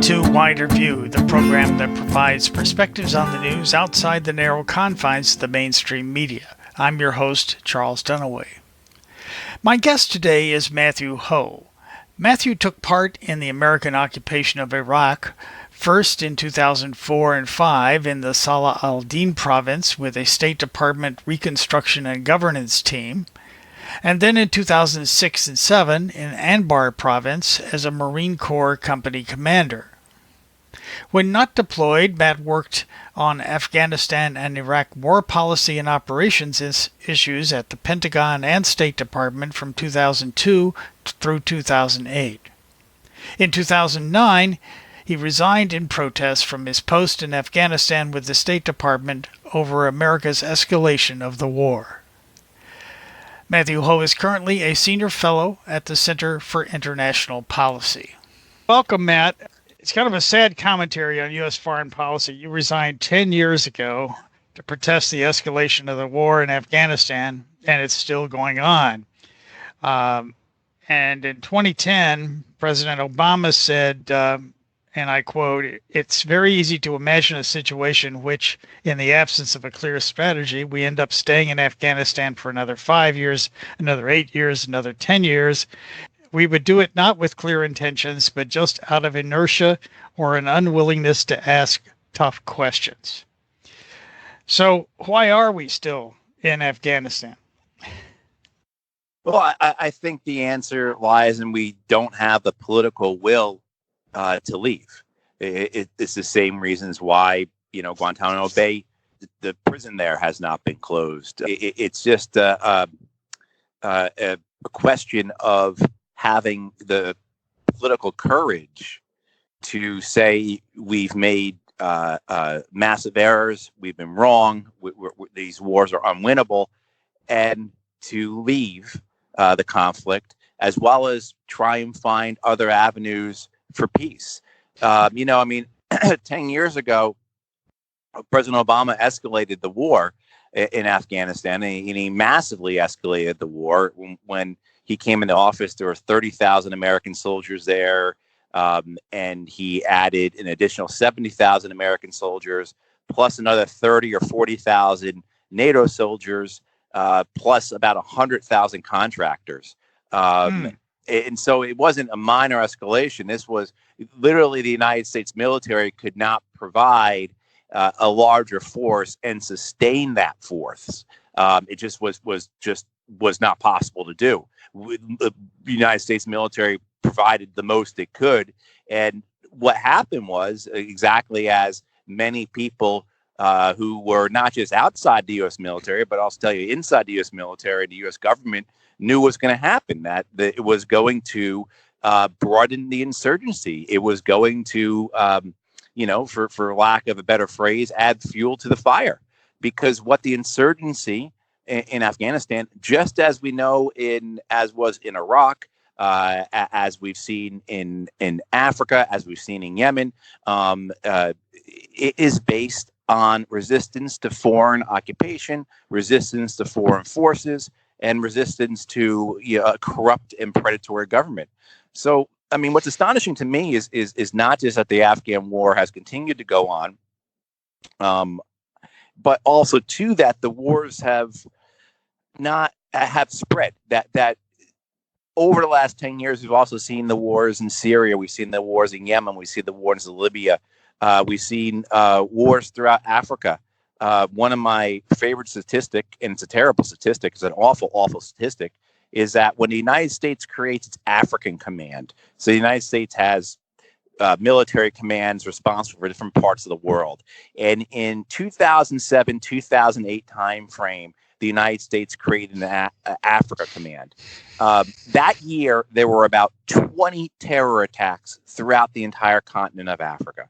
to Wider View, the program that provides perspectives on the news outside the narrow confines of the mainstream media. I'm your host, Charles Dunaway. My guest today is Matthew Ho. Matthew took part in the American occupation of Iraq, first in 2004 and 5 in the Salah al-Din province with a State Department reconstruction and governance team, and then in 2006 and 7 in Anbar Province as a Marine Corps company commander. When not deployed, Matt worked on Afghanistan and Iraq war policy and operations issues at the Pentagon and State Department from 2002 through 2008. In 2009, he resigned in protest from his post in Afghanistan with the State Department over America's escalation of the war. Matthew Ho is currently a senior fellow at the Center for International Policy. Welcome, Matt. It's kind of a sad commentary on U.S. foreign policy. You resigned 10 years ago to protest the escalation of the war in Afghanistan, and it's still going on. And in 2010, President Obama said, and I quote, "It's very easy to imagine a situation which, in the absence of a clear strategy, we end up staying in Afghanistan for another 5 years, another 8 years, another 10 years. We would do it not with clear intentions, but just out of inertia or an unwillingness to ask tough questions." So why are we still in Afghanistan? Well, I think the answer lies in we don't have the political will to leave. It's the same reasons why, Guantanamo Bay, the prison there has not been closed. It's just a question of having the political courage to say we've made massive errors, we've been wrong, these wars are unwinnable, and to leave the conflict, as well as try and find other avenues for peace. 10 years ago, President Obama escalated the war in Afghanistan, and he massively escalated the war. When he came into office, there were 30,000 American soldiers there, and he added an additional 70,000 American soldiers, plus another 30 or 40,000 NATO soldiers, plus about 100,000 contractors. And so it wasn't a minor escalation. This was literally the United States military could not provide a larger force and sustain that force. It just was not possible to do. The United States military provided the most it could. And what happened was, exactly as many people who were not just outside the U.S. military, but also tell you inside the U.S. military and the U.S. government knew was going to happen, that it was going to broaden the insurgency. It was going to, for lack of a better phrase, add fuel to the fire. Because what the insurgency in Afghanistan, just as we know as was in Iraq, as we've seen in Africa, as we've seen in Yemen, it is based on resistance to foreign occupation, resistance to foreign forces, and resistance to a corrupt and predatory government. So, what's astonishing to me is not just that the Afghan war has continued to go on, but also too that the wars have spread. That over the last 10 years, we've also seen the wars in Syria, we've seen the wars in Yemen, we've seen the wars in Libya, we've seen wars throughout Africa. One of my favorite statistics, and it's a terrible statistic, it's an awful, awful statistic, is that when the United States creates its African command, so the United States has military commands responsible for different parts of the world. And in 2007, 2008 timeframe, the United States created an Africa command. That year, there were about 20 terror attacks throughout the entire continent of Africa.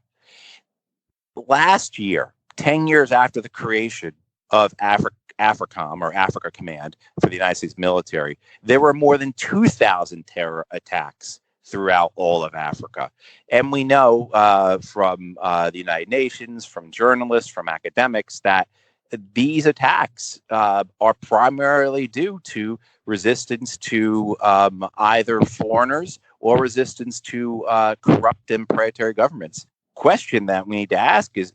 Last year, 10 years after the creation of AFRICOM, or Africa Command, for the United States military, there were more than 2,000 terror attacks throughout all of Africa. And we know from the United Nations, from journalists, from academics, that these attacks are primarily due to resistance to either foreigners or resistance to corrupt and predatory governments. Question that we need to ask is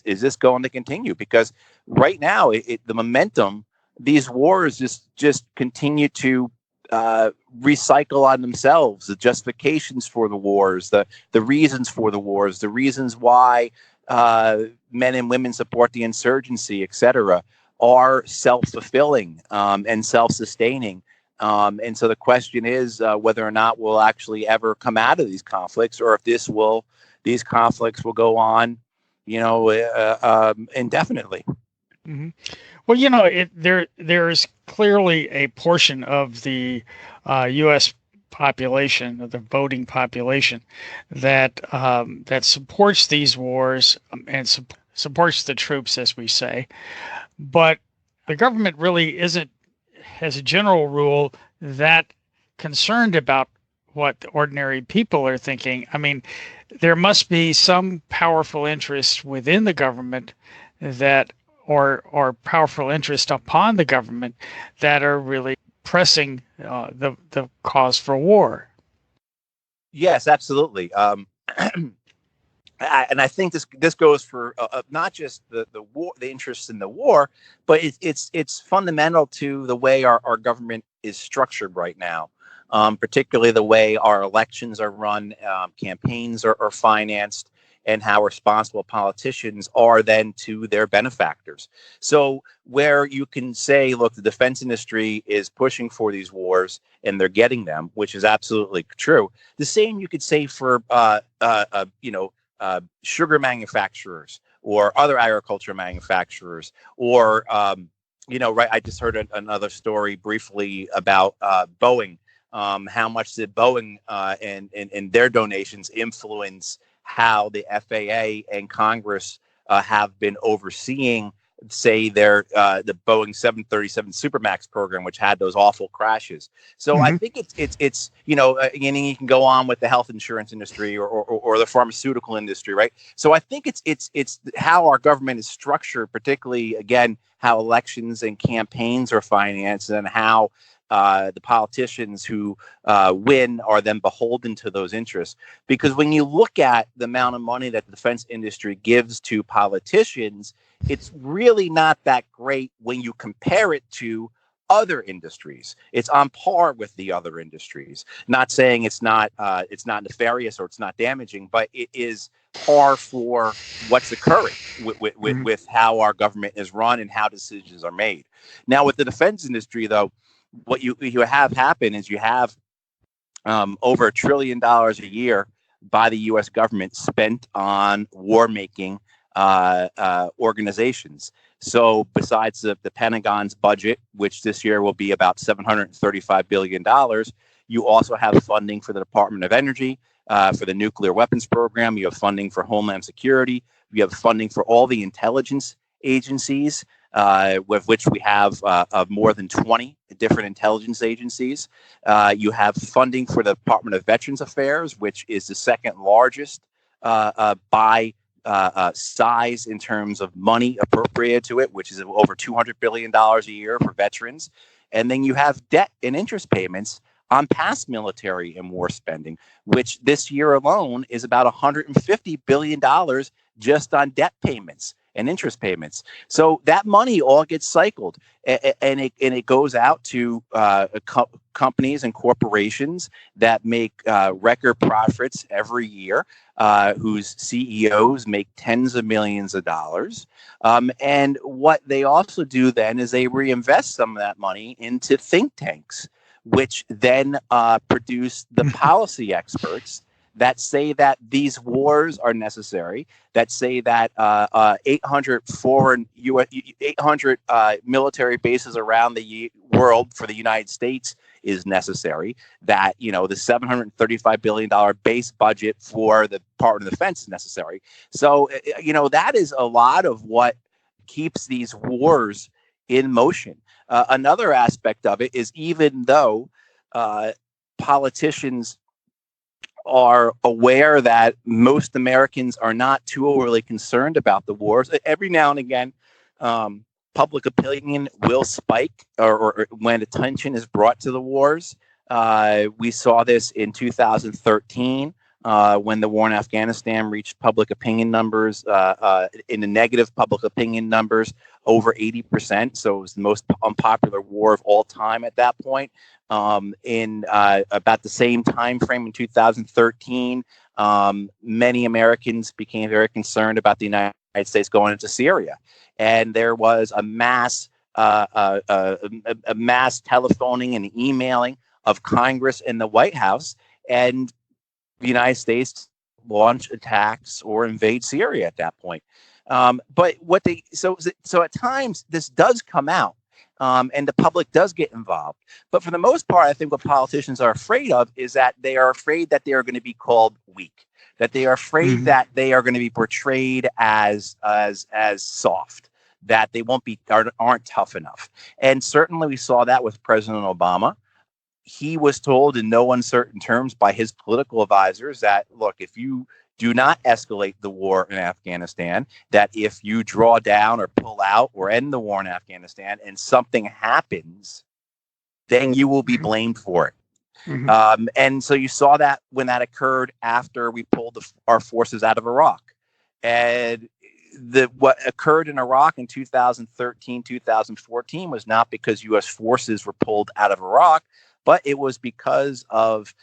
this going to continue? Because right now, the momentum, these wars just continue to recycle on themselves. The justifications for the wars, the reasons for the wars, the reasons why men and women support the insurgency, etc., are self-fulfilling and self-sustaining. And so the question is whether or not we'll actually ever come out of these conflicts, or if these conflicts will go on, indefinitely. Mm-hmm. Well, there's clearly a portion of the U.S. population, of the voting population, that supports these wars and supports the troops, as we say. But the government really isn't, as a general rule, that concerned about what ordinary people are thinking. I mean, there must be some powerful interest within the government that or powerful interest upon the government that are really pressing the cause for war. Yes, absolutely. And I think this goes for not just the war, the interest in the war, but it's fundamental to the way our government is structured right now, particularly the way our elections are run, campaigns are financed, and how responsible politicians are then to their benefactors. So where you can say, look, the defense industry is pushing for these wars and they're getting them, which is absolutely true. The same you could say for sugar manufacturers or other agriculture manufacturers, or right. I just heard another story briefly about Boeing. How much did Boeing and their donations influence how the FAA and Congress have been overseeing, say, the Boeing 737 Supermax program, which had those awful crashes. So I think it's and you can go on with the health insurance industry or the pharmaceutical industry, right? So I think it's how our government is structured, particularly again how elections and campaigns are financed, and how the politicians who win are then beholden to those interests. Because when you look at the amount of money that the defense industry gives to politicians, it's really not that great when you compare it to other industries. It's on par with the other industries. Not saying it's not nefarious or it's not damaging, but it is par for what's occurring with how our government is run and how decisions are made. Now, with the defense industry, though, what you have happen is you have over $1 trillion a year by the U.S. government spent on war-making organizations. So besides the Pentagon's budget, which this year will be about $735 billion, you also have funding for the Department of Energy, for the nuclear weapons program. You have funding for Homeland Security. You have funding for all the intelligence agencies, with which we have more than 20 different intelligence agencies. You have funding for the Department of Veterans Affairs, which is the second largest by size in terms of money appropriated to it, which is over $200 billion a year for veterans. And then you have debt and interest payments on past military and war spending, which this year alone is about $150 billion just on debt payments and interest payments. So that money all gets cycled, and it goes out to companies and corporations that make record profits every year, whose CEOs make tens of millions of dollars. And what they also do then is they reinvest some of that money into think tanks, which then produce the policy experts that say that these wars are necessary, that say that 800 military bases around the world for the United States is necessary, that the $735 billion base budget for the Department of Defense is necessary. So that is a lot of what keeps these wars in motion. Another aspect of it is, even though politicians are aware that most Americans are not too overly concerned about the wars, every now and again, public opinion will spike, or when attention is brought to the wars. We saw this in 2013 when the war in Afghanistan reached public opinion numbers, in the negative public opinion numbers, over 80%. So it was the most unpopular war of all time at that point. In about the same time frame in 2013, many Americans became very concerned about the United States going into Syria, and there was a mass telephoning and emailing of Congress and the White House, and the United States launch attacks or invade Syria at that point. But so at times this does come out, and the public does get involved. But for the most part, I think what politicians are afraid of is that they are afraid that they are going to be called weak, that they are afraid that they are going to be portrayed as soft, that they aren't tough enough. And certainly we saw that with President Obama. He was told in no uncertain terms by his political advisors that, look, if you do not escalate the war in Afghanistan, that if you draw down or pull out or end the war in Afghanistan and something happens, then you will be blamed for it. And so you saw that when that occurred after we pulled our forces out of Iraq. And what occurred in Iraq in 2013, 2014 was not because U.S. forces were pulled out of Iraq, but it was because of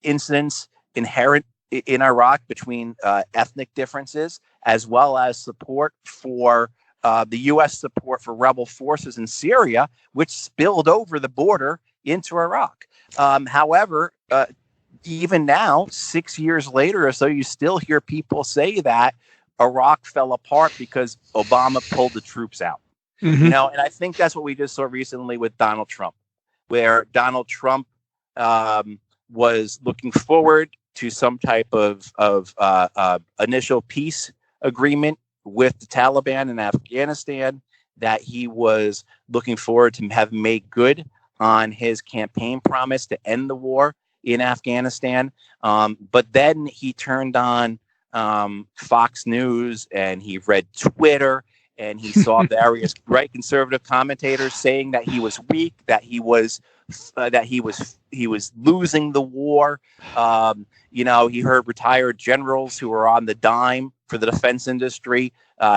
incidents inherent in Iraq between ethnic differences, as well as support for the U.S. support for rebel forces in Syria, which spilled over the border into Iraq. However, even now, 6 years later or so, you still hear people say that Iraq fell apart because Obama pulled the troops out. And I think that's what we just saw recently with Donald Trump, where Donald Trump was looking forward to some type of initial peace agreement with the Taliban in Afghanistan, that he was looking forward to have made good on his campaign promise to end the war in Afghanistan. But then he turned on Fox News and he read Twitter, and he saw various right conservative commentators saying that he was weak, that he was losing the war. He heard retired generals who were on the dime for the defense industry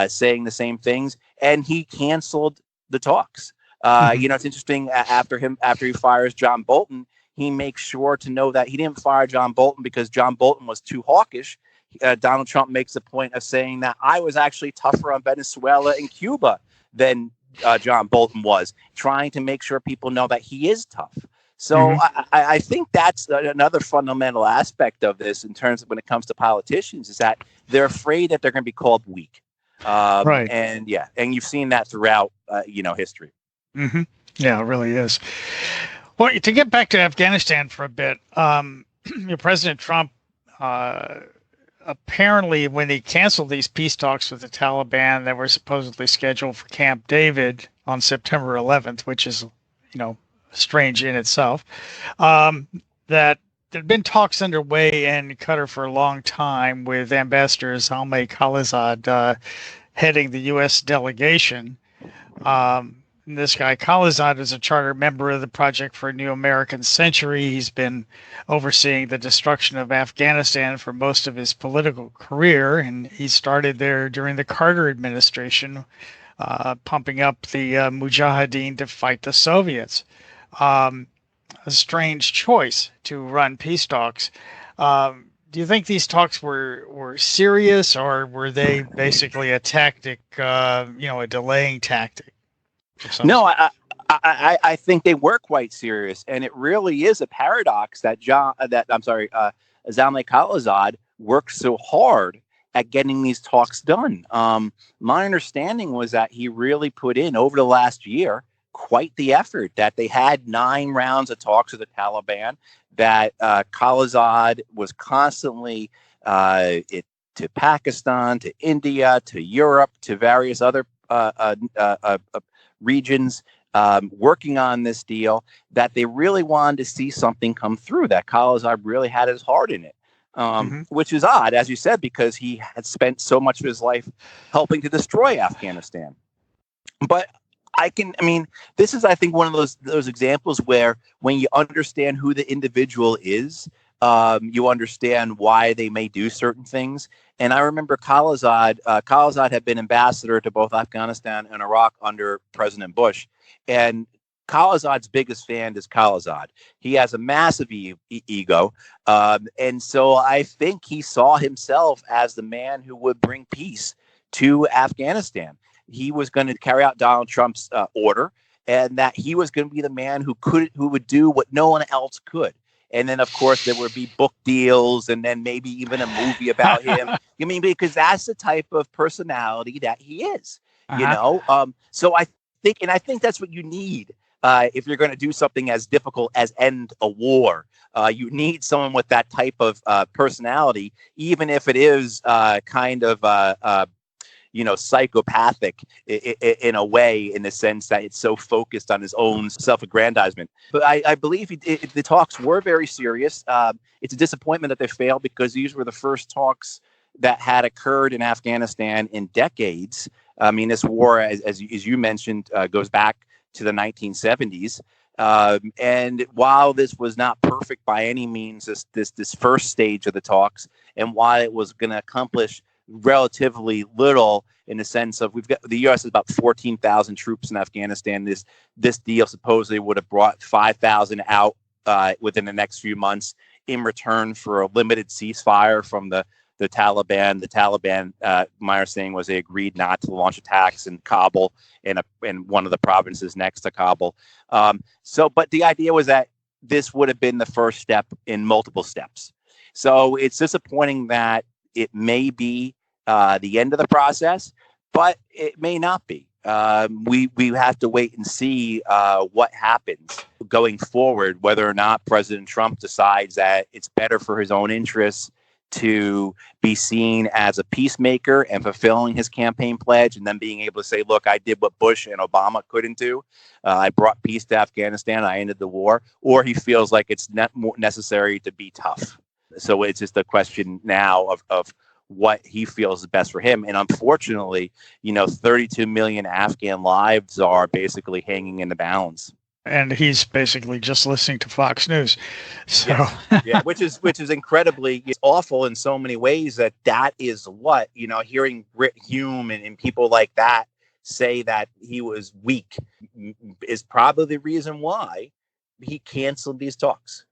saying the same things, and he canceled the talks. It's interesting. After he fires John Bolton, he makes sure to know that he didn't fire John Bolton because John Bolton was too hawkish. Donald Trump makes a point of saying that I was actually tougher on Venezuela and Cuba than John Bolton was, trying to make sure people know that he is tough. So I think that's another fundamental aspect of this in terms of when it comes to politicians, is that they're afraid that they're going to be called weak. Right. And you've seen that throughout, history. Yeah, it really is. Well, to get back to Afghanistan for a bit, President Trump, apparently when he canceled these peace talks with the Taliban that were supposedly scheduled for Camp David on September 11th, which is, strange in itself, that there had been talks underway in Qatar for a long time with Ambassador Zalmay Khalilzad heading the U.S. delegation. This guy Khalilzad is a charter member of the Project for a New American Century. He's been overseeing the destruction of Afghanistan for most of his political career, and he started there during the Carter administration, pumping up the Mujahideen to fight the Soviets. A strange choice to run peace talks. Do you think these talks were serious, or were they basically a tactic, a delaying tactic? No, I think they were quite serious, and it really is a paradox that Zalmay Khalilzad worked so hard at getting these talks done. My understanding was that he really put in, over the last year, quite the effort, that they had 9 rounds of talks with the Taliban, that Khalilzad was constantly to Pakistan, to India, to Europe, to various other regions, working on this deal, that they really wanted to see something come through, that Khalilzad really had his heart in it, which is odd, as you said, because he had spent so much of his life helping to destroy Afghanistan. But this is, I think, one of those examples where when you understand who the individual is, you understand why they may do certain things. And I remember Khalilzad had been ambassador to both Afghanistan and Iraq under President Bush. And Khalilzad's biggest fan is Khalilzad. He has a massive ego. And so I think he saw himself as the man who would bring peace to Afghanistan. He was going to carry out Donald Trump's order, and that he was going to be the man who would do what no one else could. And then, of course, there would be book deals, and then maybe even a movie about him. Because that's the type of personality that he is. So I think that's what you need if you're going to do something as difficult as end a war. You need someone with that type of personality, even if it is kind of psychopathic in a way, in the sense that it's so focused on his own self-aggrandizement. But I believe the talks were very serious. It's a disappointment that they failed, because these were the first talks that had occurred in Afghanistan in decades. This war, as you mentioned, goes back to the 1970s. And while this was not perfect by any means, this first stage of the talks, and while it was going to accomplish relatively little, in the sense of the U.S. has about 14,000 troops in Afghanistan. This deal supposedly would have brought 5,000 out within the next few months in return for a limited ceasefire from the Taliban. The Taliban, my understanding was, they agreed not to launch attacks in Kabul and one of the provinces next to Kabul. But the idea was that this would have been the first step in multiple steps. So it's disappointing that it may be the end of the process, but it may not be. We have to wait and see what happens going forward, whether or not President Trump decides that it's better for his own interests to be seen as a peacemaker and fulfilling his campaign pledge, and then being able to say, look, I did what Bush and Obama couldn't do. I brought peace to Afghanistan. I ended the war. Or he feels like it's not necessary to be tough. So it's just a question now of what he feels is best for him. And unfortunately, 32 million Afghan lives are basically hanging in the balance. And he's basically just listening to Fox News. So yeah, which is incredibly awful in so many ways. That is what, hearing Brit Hume and people like that say that he was weak is probably the reason why he canceled these talks.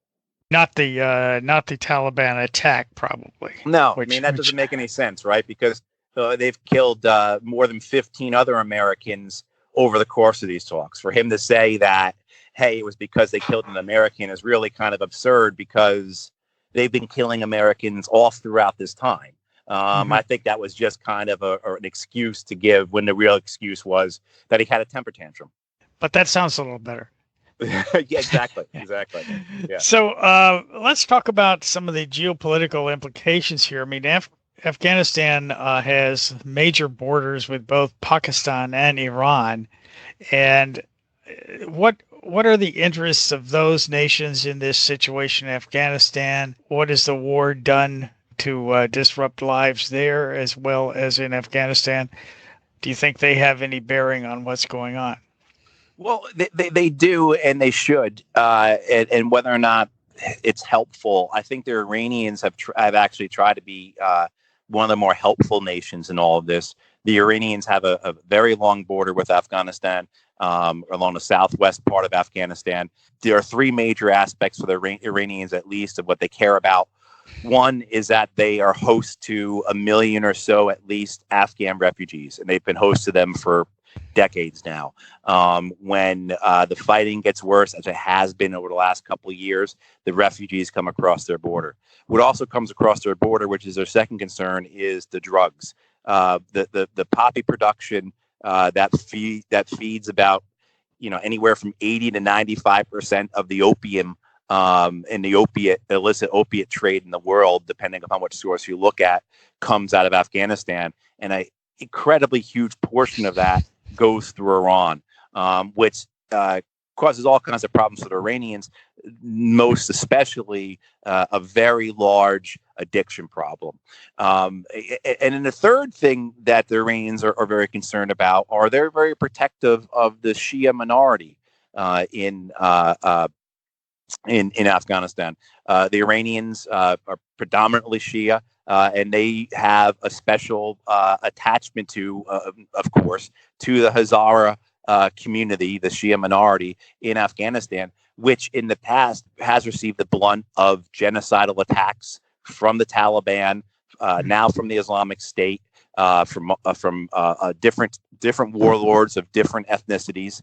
Not the Taliban attack, probably. No, that doesn't make any sense, right? Because they've killed more than 15 other Americans over the course of these talks. For him to say that, hey, it was because they killed an American, is really kind of absurd, because they've been killing Americans all throughout this time. I think that was just kind of an excuse to give, when the real excuse was that he had a temper tantrum. But that sounds a little better. Yeah, exactly. Yeah. So let's talk about some of the geopolitical implications here. Afghanistan has major borders with both Pakistan and Iran, and what are the interests of those nations in this situation in Afghanistan? What has the war done to disrupt lives there as well as in Afghanistan? Do you think they have any bearing on what's going on? Well, they do, and they should. And whether or not it's helpful, I think the Iranians have actually tried to be one of the more helpful nations in all of this. The Iranians have a very long border with Afghanistan, along the southwest part of Afghanistan. There are three major aspects for the Iranians, at least, of what they care about. One is that they are host to 1 million or so, at least, Afghan refugees, and they've been host to them for decades now. When the fighting gets worse, as it has been over the last couple of years, the refugees come across their border. What also comes across their border, which is their second concern, is the drugs. The poppy production that feeds about anywhere from 80 to 95% of the opium and the illicit opiate trade in the world, depending upon which source you look at, comes out of Afghanistan, and an incredibly huge portion of that goes through Iran, which causes all kinds of problems for the Iranians, most especially a very large addiction problem. And then the third thing that the Iranians are very concerned about are they're very protective of the Shia minority in Afghanistan. The Iranians are predominantly Shia, and they have a special attachment to, of course, to the Hazara community, the Shia minority in Afghanistan, which in the past has received the blunt of genocidal attacks from the Taliban, now from the Islamic State, from different warlords of different ethnicities.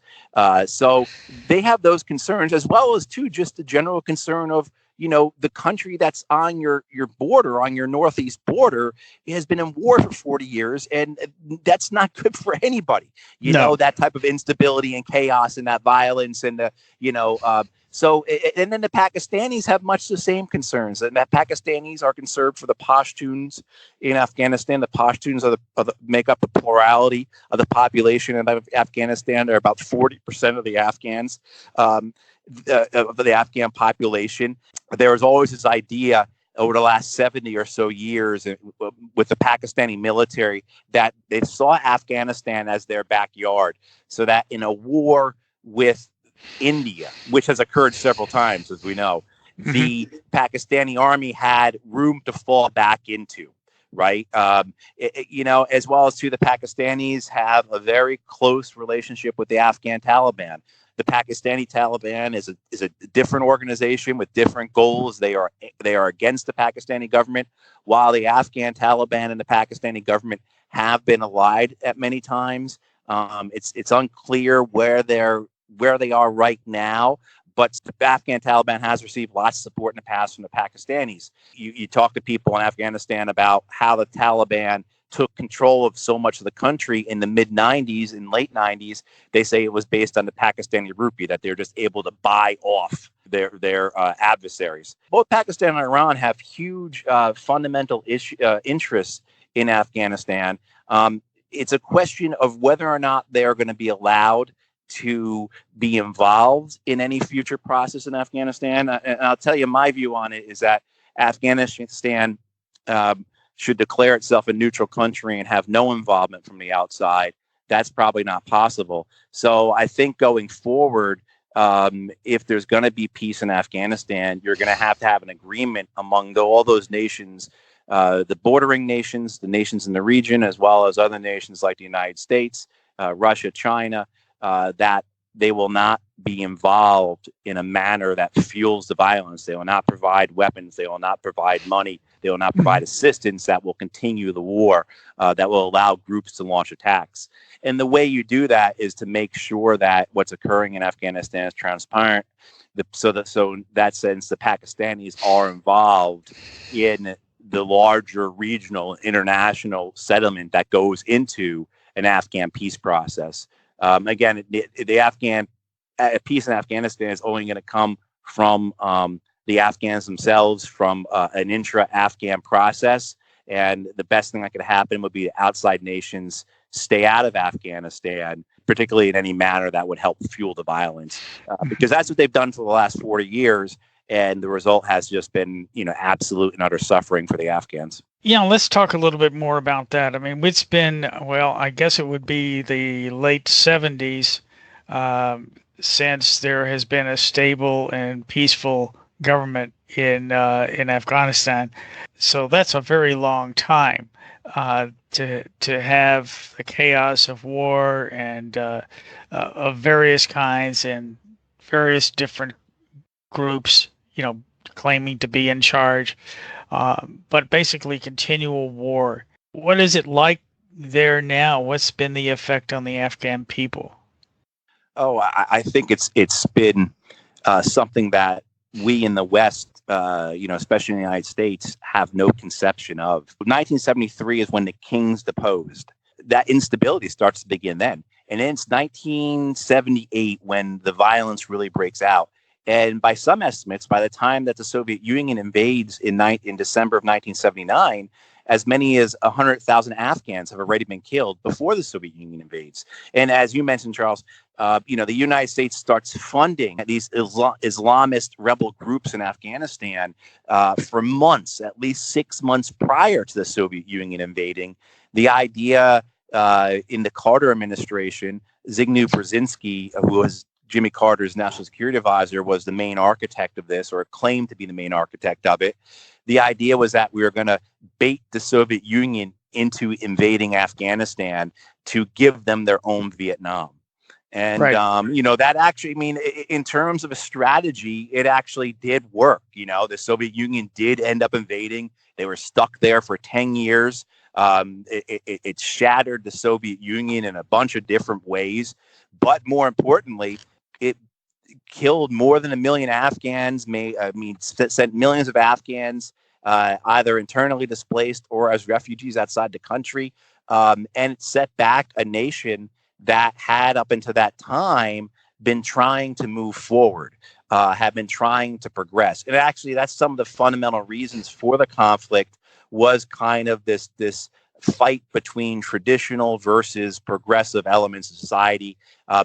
So they have those concerns, as well as too just the general concern of, the country that's on your border, on your northeast border, has been in war for 40 years, and that's not good for anybody. That type of instability and chaos and that violence and so, and then the Pakistanis have much the same concerns. And the Pakistanis are concerned for the Pashtuns in Afghanistan. The Pashtuns make up the plurality of the population in Afghanistan. They're about 40% of the Afghans, of the Afghan population. There was always this idea over the last 70 or so years with the Pakistani military that they saw Afghanistan as their backyard, so that in a war with India, which has occurred several times, as we know, the Pakistani army had room to fall back into, right? As well as the Pakistanis have a very close relationship with the Afghan Taliban. The Pakistani Taliban is a different organization with different goals. They are against the Pakistani government, while the Afghan Taliban and the Pakistani government have been allied at many times. It's unclear where they are right now, but the Afghan Taliban has received lots of support in the past from the Pakistanis. You talk to people in Afghanistan about how the Taliban took control of so much of the country in the mid-90s and late 90s. They say it was based on the Pakistani rupee, that they're just able to buy off their adversaries. Both Pakistan and Iran have huge fundamental interests in Afghanistan. It's a question of whether or not they are going to be allowed to be involved in any future process in Afghanistan. And I'll tell you my view on it is that Afghanistan should declare itself a neutral country and have no involvement from the outside. That's probably not possible. So I think going forward, if there's going to be peace in Afghanistan, you're going to have an agreement among all those nations, the bordering nations, the nations in the region, as well as other nations like the United States, Russia, China, that they will not be involved in a manner that fuels the violence. They will not provide weapons. They will not provide money. They will not provide assistance that will continue the war, that will allow groups to launch attacks. And the way you do that is to make sure that what's occurring in Afghanistan is transparent. So in that sense, the Pakistanis are involved in the larger regional international settlement that goes into an Afghan peace process. Again, the Afghan peace in Afghanistan is only going to come from the Afghans themselves, from an intra-Afghan process. And the best thing that could happen would be outside nations stay out of Afghanistan, particularly in any manner that would help fuel the violence, because that's what they've done for the last 40 years. And the result has just been, absolute and utter suffering for the Afghans. Yeah, let's talk a little bit more about that. I mean, it's been, I guess it would be the late 70s since there has been a stable and peaceful government in Afghanistan. So that's a very long time to have the chaos of war and of various kinds and various different groups, claiming to be in charge. But basically continual war. What is it like there now? What's been the effect on the Afghan people? Oh, I think it's been something that we in the West, especially in the United States, have no conception of. 1973 is when the kings deposed. That instability starts to begin then. And then it's 1978 when the violence really breaks out. And by some estimates, by the time that the Soviet Union invades in December of 1979, as many as 100,000 Afghans have already been killed before the Soviet Union invades. And as you mentioned, Charles, the United States starts funding these Islamist rebel groups in Afghanistan for months, at least 6 months prior to the Soviet Union invading. The idea in the Carter administration, Zbigniew Brzezinski, who was Jimmy Carter's national security advisor, was the main architect of this, or claimed to be the main architect of it. The idea was that we were going to bait the Soviet Union into invading Afghanistan to give them their own Vietnam. And, Right. That actually, in terms of a strategy, it actually did work. The Soviet Union did end up invading. They were stuck there for 10 years. It shattered the Soviet Union in a bunch of different ways. But more importantly, it killed more than 1 million Afghans, sent millions of Afghans either internally displaced or as refugees outside the country. And it set back a nation that had up until that time been trying to move forward, have been trying to progress. And actually, that's some of the fundamental reasons for the conflict, was kind of this fight between traditional versus progressive elements of society.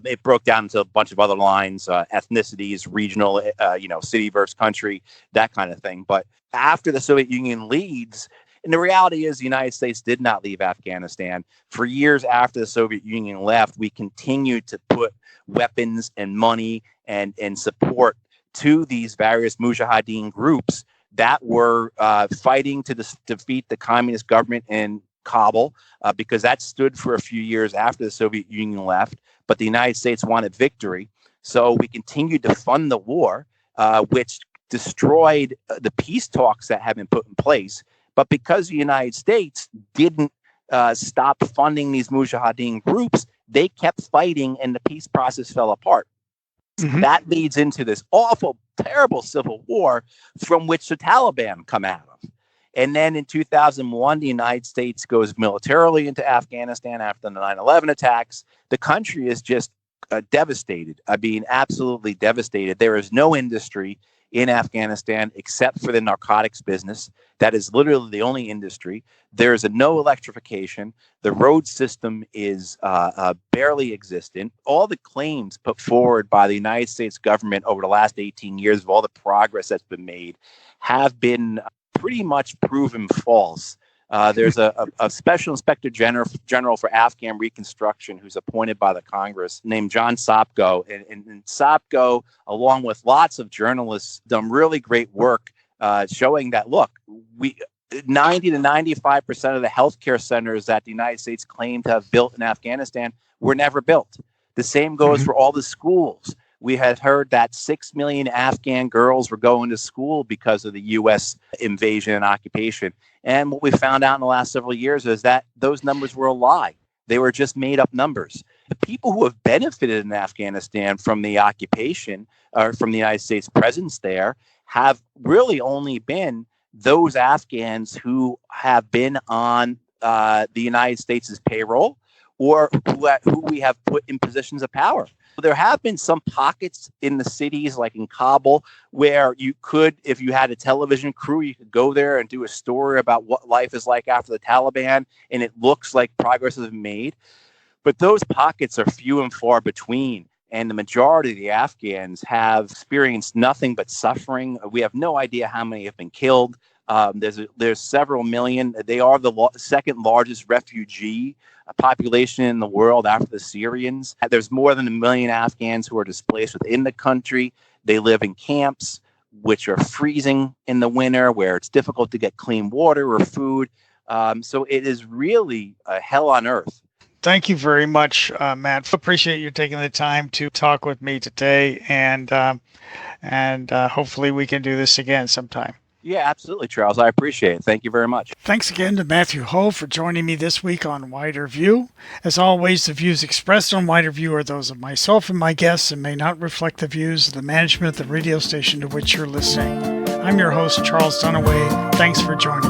It broke down into a bunch of other lines, ethnicities, regional, city versus country, that kind of thing. But after the Soviet Union leaves, and the reality is the United States did not leave Afghanistan. For years after the Soviet Union left, we continued to put weapons and money and support to these various mujahideen groups that were fighting to defeat the communist government in Kabul, because that stood for a few years after the Soviet Union left. But the United States wanted victory. So we continued to fund the war, which destroyed the peace talks that had been put in place. But because the United States didn't stop funding these mujahideen groups, they kept fighting and the peace process fell apart. Mm-hmm. That leads into this awful, terrible civil war from which the Taliban come out of. And then in 2001, the United States goes militarily into Afghanistan after the 9/11 attacks. The country is just devastated. Absolutely devastated. There is no industry in Afghanistan except for the narcotics business. That is literally the only industry. There's no electrification. The road system is barely existent. All the claims put forward by the United States government over the last 18 years of all the progress that's been made have been pretty much proven false. There's a special inspector general for Afghan reconstruction who's appointed by the Congress named John Sopko. And Sopko, along with lots of journalists, done really great work showing that, look, 90 to 95% of the healthcare centers that the United States claimed to have built in Afghanistan were never built. The same goes for all the schools. We had heard that 6 million Afghan girls were going to school because of the U.S. invasion and occupation. And what we found out in the last several years is that those numbers were a lie. They were just made up numbers. The people who have benefited in Afghanistan from the occupation or from the United States presence there have really only been those Afghans who have been on the United States' payroll or who we have put in positions of power. There have been some pockets in the cities, like in Kabul, where you could, if you had a television crew, you could go there and do a story about what life is like after the Taliban, and it looks like progress has been made. But those pockets are few and far between, and the majority of the Afghans have experienced nothing but suffering. We have no idea how many have been killed. There's several million. They are the second largest refugee population in the world after the Syrians. There's more than 1 million Afghans who are displaced within the country. They live in camps, which are freezing in the winter, where it's difficult to get clean water or food. So it is really a hell on earth. Thank you very much, Matt. Appreciate you taking the time to talk with me today, and hopefully we can do this again sometime. Yeah, absolutely, Charles. I appreciate it. Thank you very much. Thanks again to Matthew Ho for joining me this week on Wider View. As always, the views expressed on Wider View are those of myself and my guests and may not reflect the views of the management of the radio station to which you're listening. I'm your host, Charles Dunaway. Thanks for joining me.